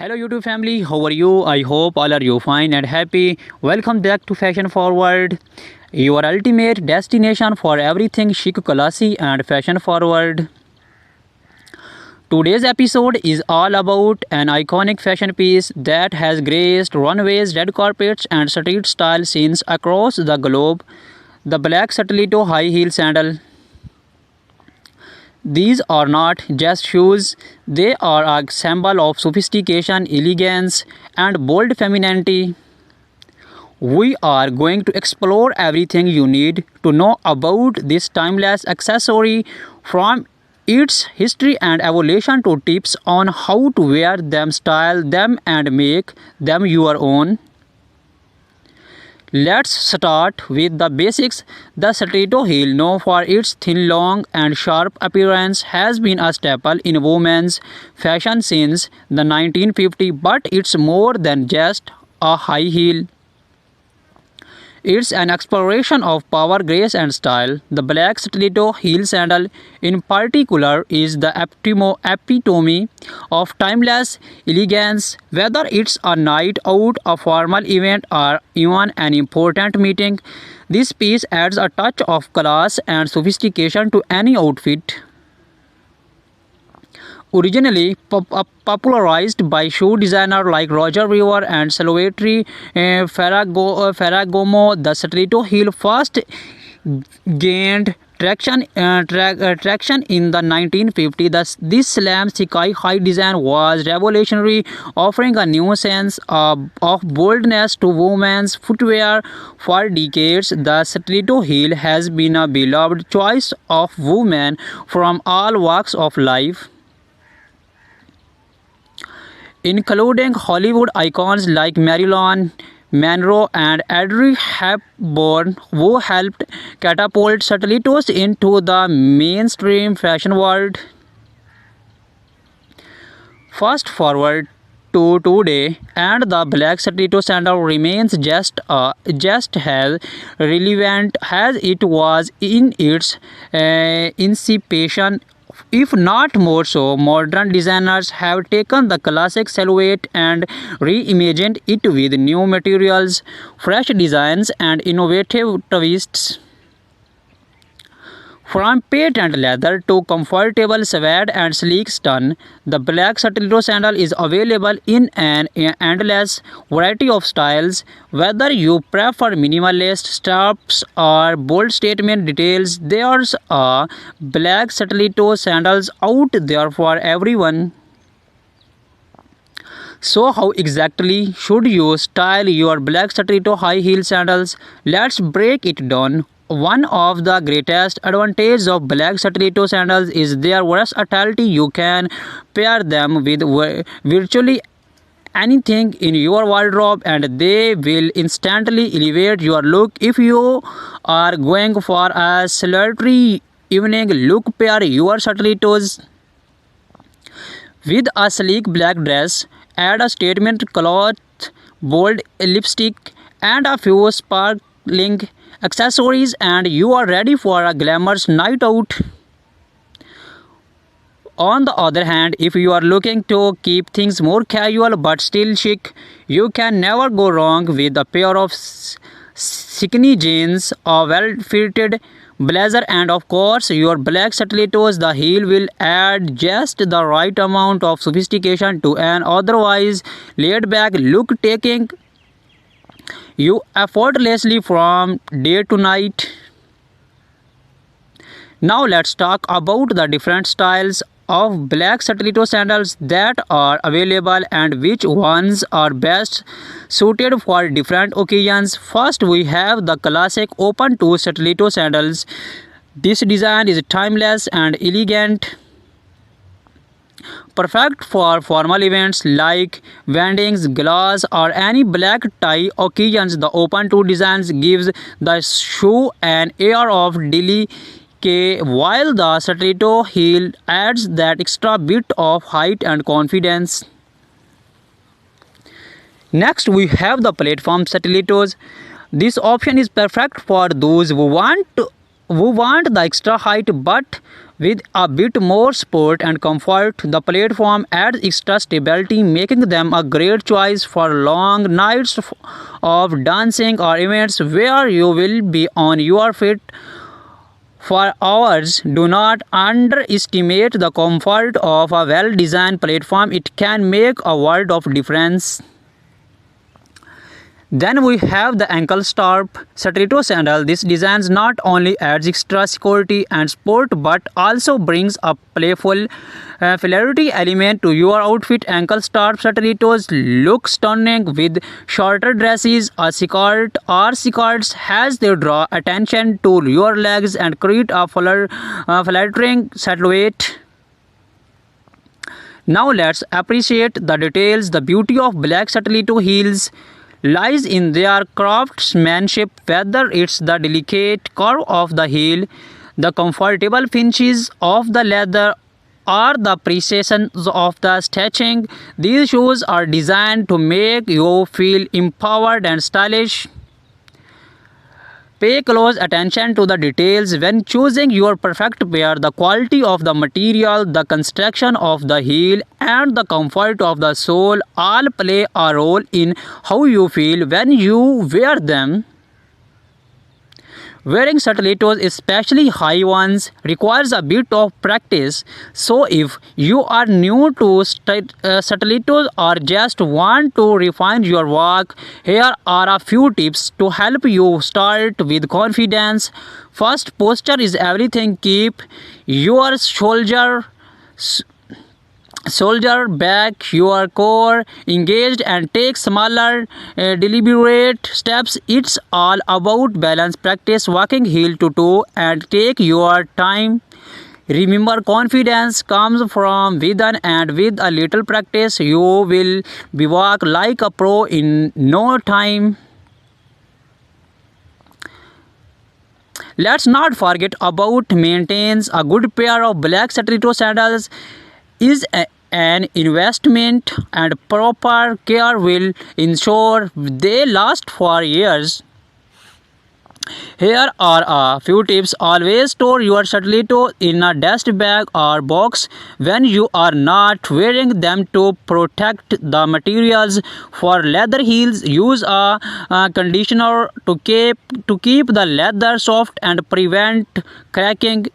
Hello YouTube family, how are you? I hope all are you fine and happy. Welcome back to Fashion Forward, your ultimate destination for everything chic, classy and fashion forward. Today's episode is all about an iconic fashion piece that has graced runways, red carpets and street style scenes across the globe, the black stiletto high heel sandal. These are not just shoes, they are a symbol of sophistication, elegance, and bold femininity. We are going to explore everything you need to know about this timeless accessory, from its history and evolution to tips on how to wear them, style them, and make them your own. Let's start with the basics. The stiletto heel, known for its thin, long, and sharp appearance, has been a staple in women's fashion since the 1950s, but it's more than just a high heel. It's an exploration of power, grace, and style. The black stiletto heel sandal, in particular, is the epitome of timeless elegance. Whether it's a night out, a formal event, or even an important meeting, this piece adds a touch of class and sophistication to any outfit. Originally popularized by shoe designers like Roger Weaver and Salvatore Ferragamo, the stiletto heel first gained traction in the 1950s. This slam sky high design was revolutionary, offering a new sense of boldness to women's footwear. For decades, the stiletto heel has been a beloved choice of women from all walks of life, including Hollywood icons like Marilyn Monroe and Audrey Hepburn, who helped catapult stilettos into the mainstream fashion world. Fast forward to today, and the black stiletto sandal remains just as relevant as it was in its inception, if not more so. Modern designers have taken the classic silhouette and reimagined it with new materials, fresh designs, and innovative twists. From patent leather to comfortable suede and sleek stun, the black stiletto sandal is available in an endless variety of styles. Whether you prefer minimalist straps or bold statement details, there's a black stiletto sandals out there for everyone. So how exactly should you style your black stiletto high heel sandals? Let's break it down. One of the greatest advantages of black stiletto sandals is their versatility. You can pair them with virtually anything in your wardrobe and they will instantly elevate your look. If you are going for a sultry evening look, pair your stilettos with a sleek black dress, add a statement cloth, bold lipstick, and a few sparkling accessories, and you are ready for a glamorous night out. On the other hand, if you are looking to keep things more casual but still chic, you can never go wrong with a pair of skinny jeans, a well-fitted blazer, and of course your black stilettos. The heel will add just the right amount of sophistication to an otherwise laid-back look, taking you effortlessly from day to night. Now let's talk about the different styles of black stiletto sandals that are available and which ones are best suited for different occasions. First, we have the classic open toe stiletto sandals. This design is timeless and elegant, perfect for formal events like weddings, galas, or any black tie occasions. The open toe designs gives the shoe an air of delicate, while the stiletto heel adds that extra bit of height and confidence. Next, we have the platform stilettos. This option is perfect for those who want the extra height but With a bit more support and comfort, the platform adds extra stability, making them a great choice for long nights of dancing or events where you will be on your feet for hours. Do not underestimate the comfort of a well-designed platform. It can make a world of difference. Then we have the ankle strap stiletto sandal. This design not only adds extra security and support but also brings a playful hilarity element to your outfit. Ankle strap stilettos look stunning with shorter dresses. A skirt or skirts has they draw attention to your legs and create a flattering silhouette. Now let's appreciate the details. The beauty of black stiletto heels lies in their craftsmanship, whether it's the delicate curve of the heel, the comfortable finishes of the leather, or the precision of the stitching. These shoes are designed to make you feel empowered and stylish. Pay close attention to the details when choosing your perfect pair. The quality of the material, the construction of the heel, and the comfort of the sole all play a role in how you feel when you wear them. Wearing stilettos, especially high ones, requires a bit of practice. So if you are new to stilettos or just want to refine your walk, here are a few tips to help you start with confidence. First, posture is everything. Keep your shoulder back, your core engaged, and take smaller deliberate steps. It's all about balance. Practice walking heel to toe and take your time. Remember, confidence comes from within, and with a little practice you will be walk like a pro in no time. Let's not forget about maintains. A good pair of black stiletto sandals is an investment, and proper care will ensure they last for years. Here are a few tips. Always store your stiletto in a dust bag or box when you are not wearing them to protect the materials. For leather heels, use a conditioner to keep the leather soft and prevent cracking.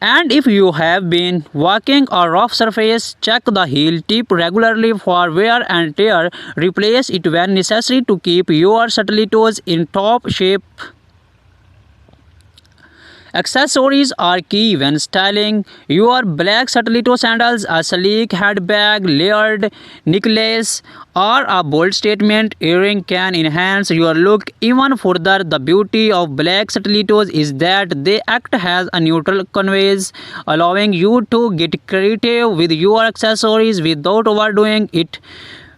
And if you have been walking a rough surface, check the heel tip regularly for wear and tear. Replace it when necessary to keep your stilettos in top shape. Accessories are key when styling your black stiletto sandals. A sleek handbag, layered necklace, or a bold statement earring can enhance your look even further. The beauty of black stilettos is that they act as a neutral canvas, allowing you to get creative with your accessories without overdoing it.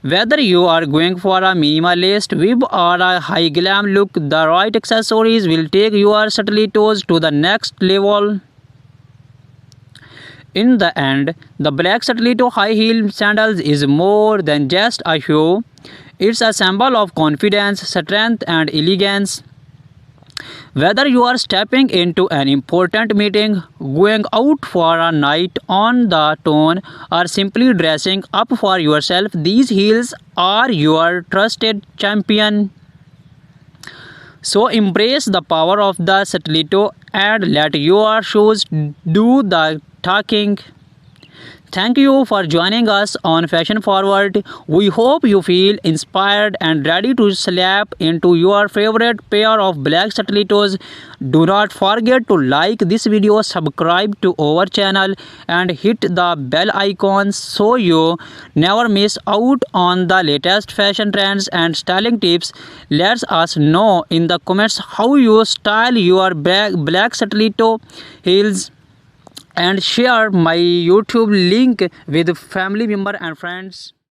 Whether you are going for a minimalist vibe or a high glam look, the right accessories will take your stilettos to the next level. In the end, the black stiletto high heel sandals is more than just a shoe. It's a symbol of confidence, strength, and elegance. Whether you are stepping into an important meeting, going out for a night on the town, or simply dressing up for yourself, these heels are your trusted champion. So embrace the power of the stiletto and let your shoes do the talking. Thank you for joining us on Fashion Forward. We hope you feel inspired and ready to slap into your favorite pair of black stilettos. Do not forget to like this video, subscribe to our channel, and hit the bell icon so you never miss out on the latest fashion trends and styling tips. Let us know in the comments how you style your black stiletto heels, and share my YouTube link with family member and friends.